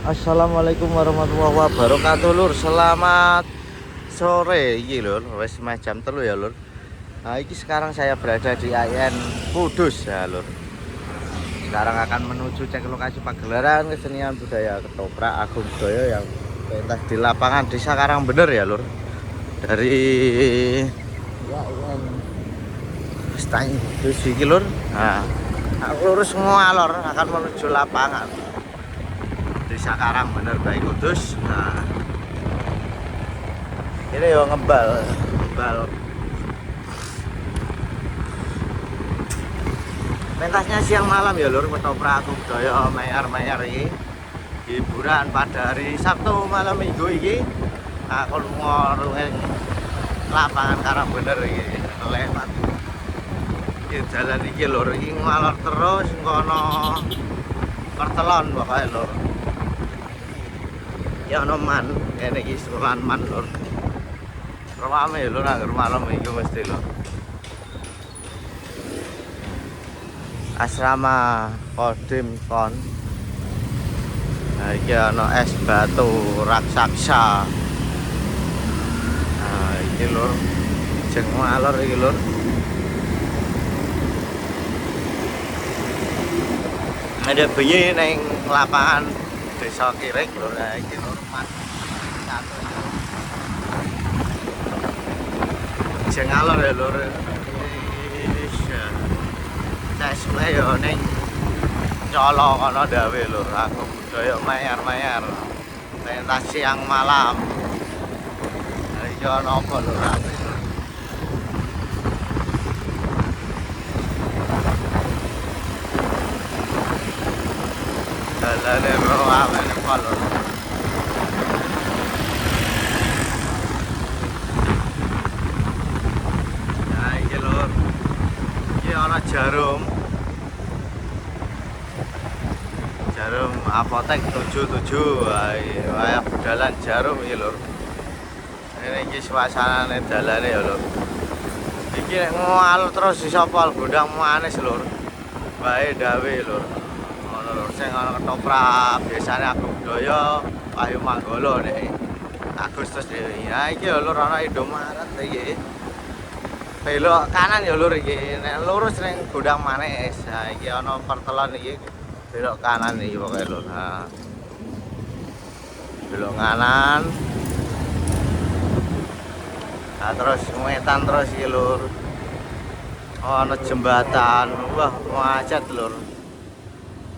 Assalamualaikum warahmatullahi wabarakatuh lur. Selamat sore iki lur. Wis jam 3 ya lur. Nah, ini sekarang saya berada di IN Kudus ya lur. Sekarang akan menuju cek lokasi pagelaran kesenian budaya ketoprak Agung Budaya yang pentas di lapangan Desa Karangbener ya lur. Dari IN Stang Kudus iki lur. Nah, aku lurus ngalor akan menuju lapangan Desa Karangbener Baik Kudus. Nah, ini yo ngebal. Pentasnya siang malam ya lur, ketoprak Agung Budaya mayar iki. Hiburan pada hari Sabtu malam Minggu iki. Aku lunga ing lapangan Karangbener iki lewat. Iki jalan iki lur, iki ngalor terus kono pertelon pokoke lur. Ya ono man, kene iki sulan man lur. Rame lur anggar malam iki mesti lur. Asrama Kodim Kon. Nah, iki ana es batu raksasa. Nah, iki lur. Jeng ngalor iki lur. Ada bayi neng lapangan Desa Kirik lur. Nah, iki lur mas. Jeng ngalor ya lur. Saya yo ning colok kono dawe lur, Agung Budaya mayar pentas siang malam. Iki ono apa lur? Dalane rawan apa lur? Nah iki lur. Iki ana jarum apotek 77. Wah, dalan jarum iki lur. Ini iki suasanane dalane ya lur. Iki nek ngalor terus disopol gondang manis lur. Bae dawe lur. Ngono lur, sing ana ketoprak biasane Agung Budaya Wahyu Manggala nek Agustus dhewe. Ya iki lur ana Indomaret iki. Belok kanan ya lur iki. Nek lurus ning gondang manis. Nah iki ana pertelon iki. Belok kanan nih pokoknya lur. Nah, belok kanan. Nah, terus ngetan terus iki lur. Oh, ana jembatan. Wah, macet lur.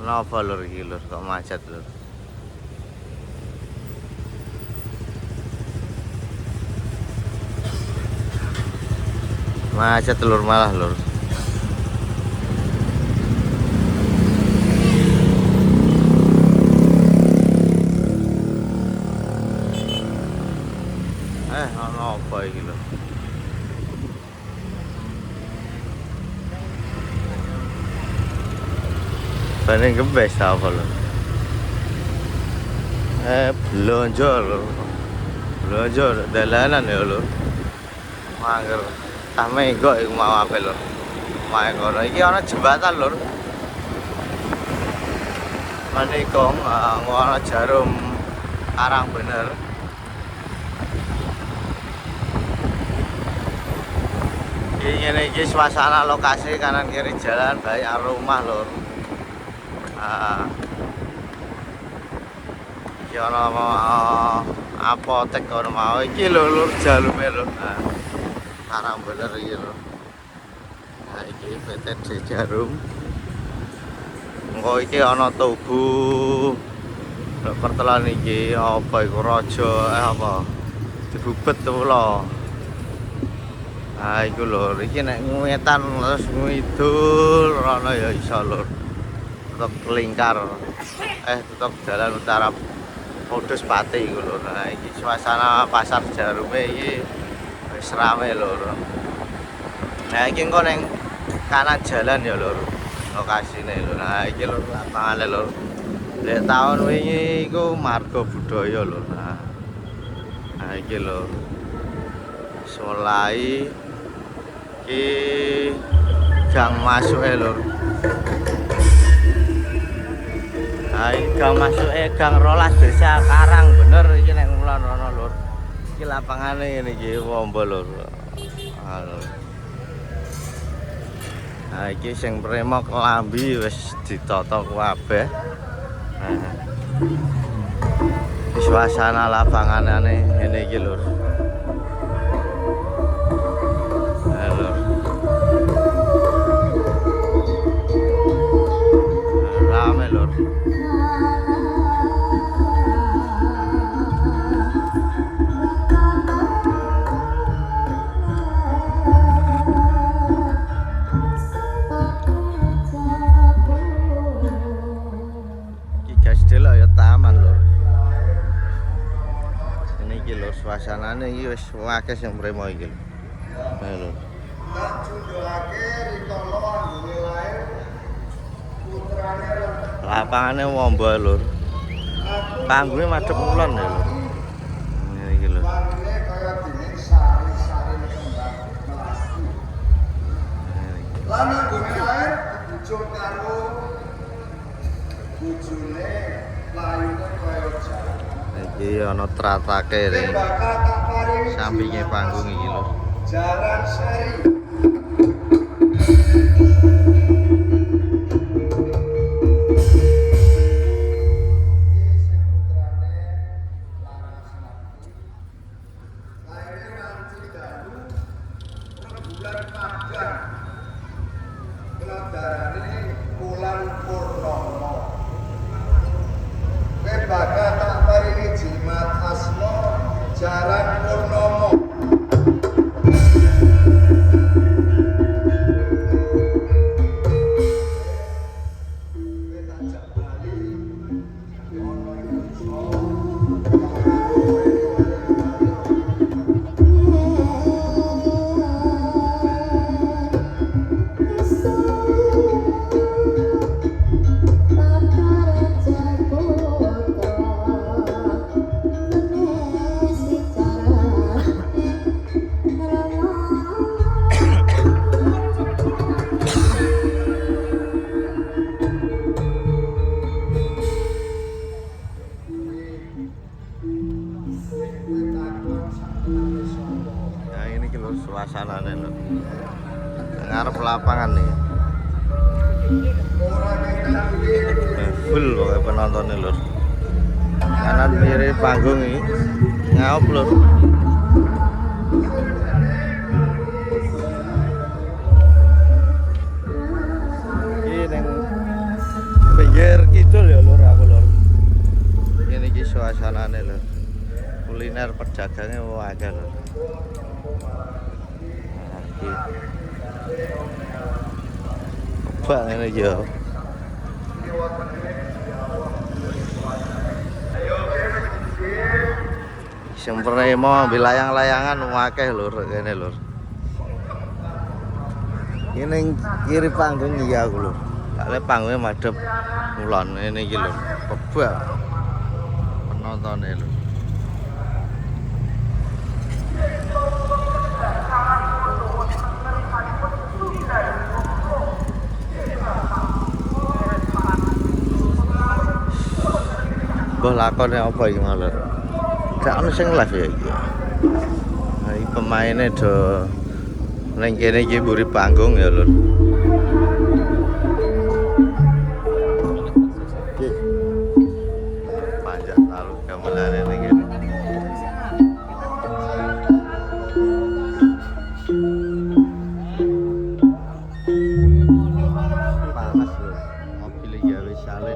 Napa lur iki lur kok macet lur. Macet lur malah lur. Ono apa iki lho? Bane gembes apa lho? Blonjo lho. Blonjo dalanan ya lho. Mager. Tame kok iku mau ape lho. Mae kono iki ana jembatan lho. Manikong ana jarum Karangbener. Ini suasana lokasi kanan kiri jalan baik rumah lur. Iki ana apotek kono mau iki lho lur jalume lur. Karangbener iki lur. Nah iki PT Jarum. Engko iki ana tugu. Pertelan iki apa iku raja apa? Dibubet to lho. Nah, iku lur, iki nek ngetan terus ngidul rono ya iso lur. Tetep lingkar. Tetep jalan utara Kudus Pati iku lur. Nah, iki suasana pasar Jarume iki wis rame lur. Nah, iki engko ning kanan jalan ya lur. Lokasine lur. Nah, iki lur lapangane lur. Lek taun wingi iku Marga Budaya lur. Nah, iki lur. Mulai gang masuk lur. Nah, ini gang masuk gang rolas desa Karang bener iki nek ngulon rono lur. Iki lapangane ngene iki wombo lur. Nah, iki sing premok lambi wis ditata kabeh. Nah. Suasana lapanganane ngene iki lur. Nah, lur. Rame lur. Delok ya taman lur. Ini iki lho suasanane iki wis akeh sing mremo iki lho. Ha lho. Tak junjukake rikala anggone lair putrane lapangane wombo lur. Panggungé madhep kulon ya lur. Ini iki lho. Panggungé kaya dening sari-sari kembang melasti. Lan anggone lair dibujuk karo bojone layune kaya jaran. Iki ana tratake ning sampinge panggung iki lho. Jaran seri. Jaran Purnomo. Nah ini lho suasanane lho. Ngarep lapangan nih. Full pokoknya penontonnya lho. Kanan kiri panggung ini ngaup lho. Ini neng pinggir kidul ya lho aku lho. Ini ki suasanane lho. Kuliner pedagangnya wajar lho. Apa ini ya? Sempurna mau ambil layang-layangan wakeh lur kene lur. Ini kiri panggung iya aku lur. Kale panggungnya madhep kulon ini iki lur. Kebak penontonnya lur. Mbah lakone apa iki malah? Gak ono sing live ya iki. Nah, iki pemaine do ning kene iki mburi panggung ya, Lur. Iki. Panjat talu gamelane ning kene. Panas lho. Mobil iki wis salin.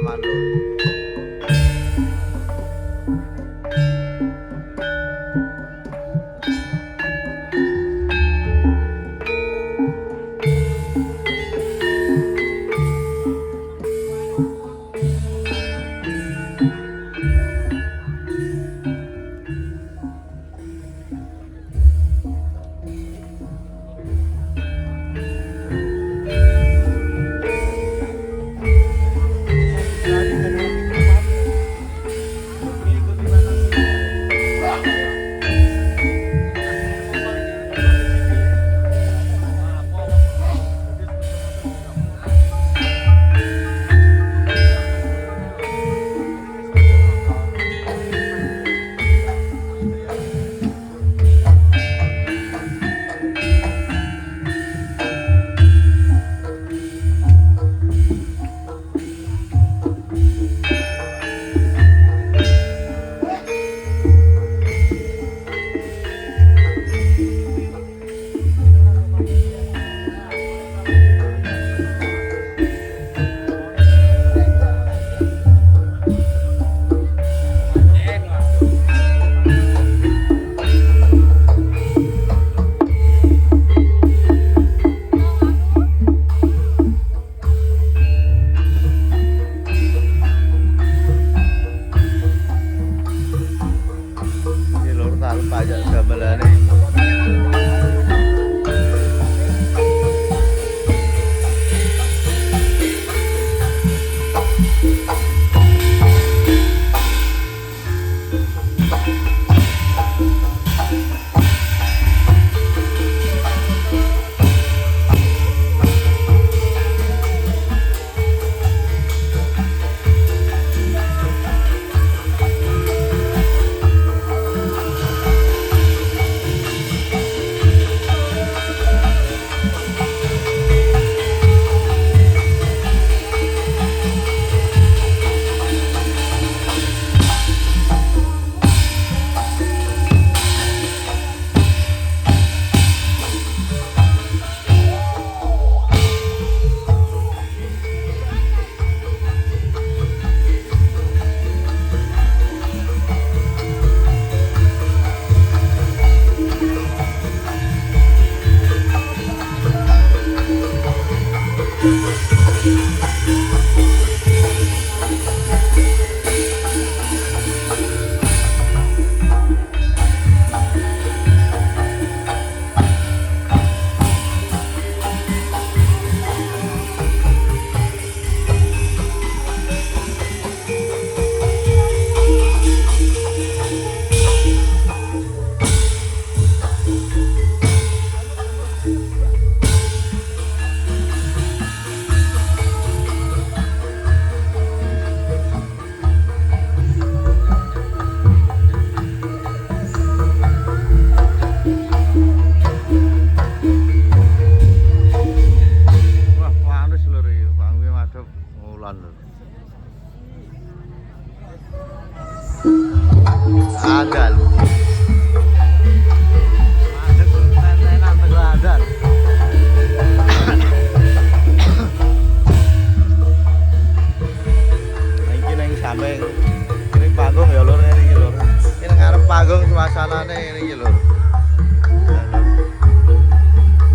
taman lur. Pajak gamelane. Adan. Iki ning samping ini panggung ya lur iki lur. Ini ngarep panggung suasanane ini iki lur.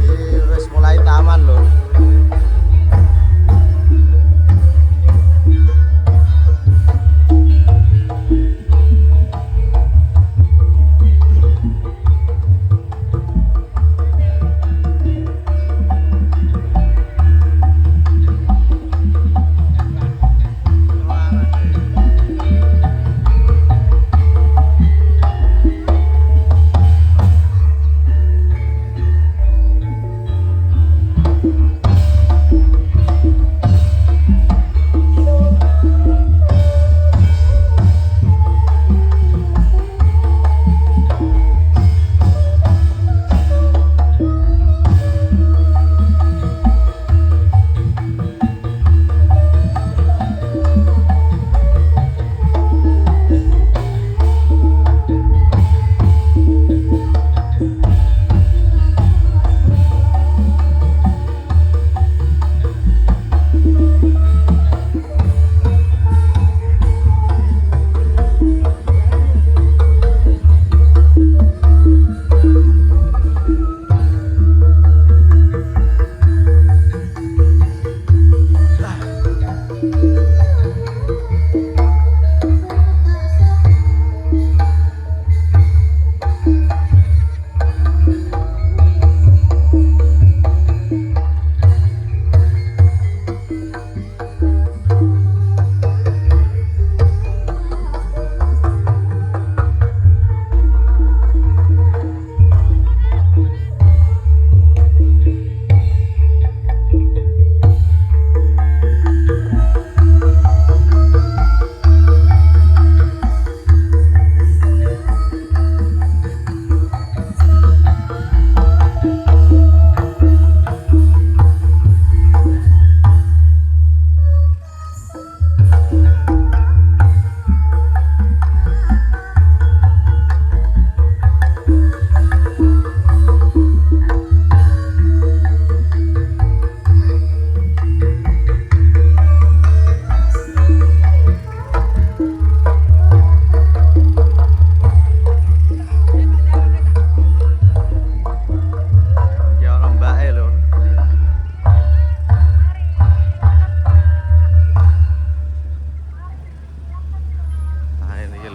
Iki wis mulai taman lur.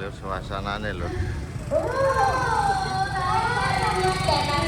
lho suasanane lho.